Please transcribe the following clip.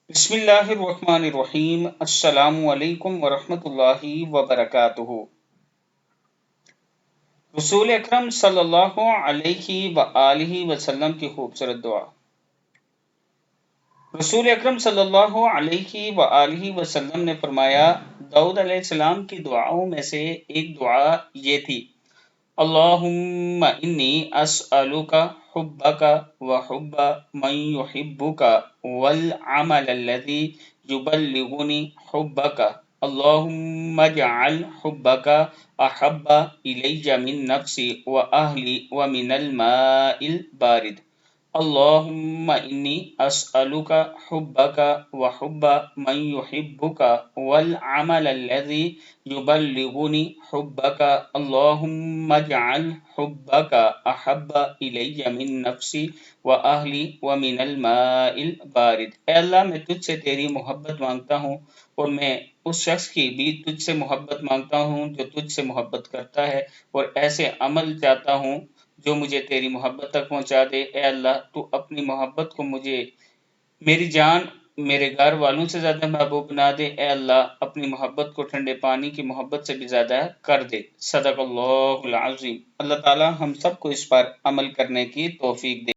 بسم اللہ الرحمن الرحیم۔ السلام علیکم ورحمۃ اللہ وبرکاتہ۔ رسول اکرم صلی اللہ علیہ وآلہ وسلم کی خوبصورت دعا۔ رسول اکرم صلی اللہ علیہ وآلہ وسلم نے فرمایا، داؤد علیہ السلام کی دعاؤں میں سے ایک دعا یہ تھی، اللہم انی اسألک حبک وحب من یحبک والعمل الذی یبلغنی حبک، اللہم اجعل حبک احب الی من نفسی واہلی ومن الماء البارد، اللہم انی اسألک حبک وحب من یحبک والعمل الذی یبلغنی حبک، اللہم اجعل حبک احب الی من نفسی واہلی ومن الماء البارد۔ اے اللہ، میں تجھ سے تیری محبت مانگتا ہوں، اور میں اس شخص کی بھی تجھ سے محبت مانگتا ہوں جو تجھ سے محبت کرتا ہے، اور ایسے عمل چاہتا ہوں جو مجھے تیری محبت تک پہنچا دے۔ اے اللہ، تو اپنی محبت کو مجھے میری جان، میرے گھر والوں سے زیادہ محبوب بنا دے۔ اے اللہ، اپنی محبت کو ٹھنڈے پانی کی محبت سے بھی زیادہ کر دے۔ صدق اللہ العظیم۔ اللہ تعالی ہم سب کو اس پر عمل کرنے کی توفیق دے۔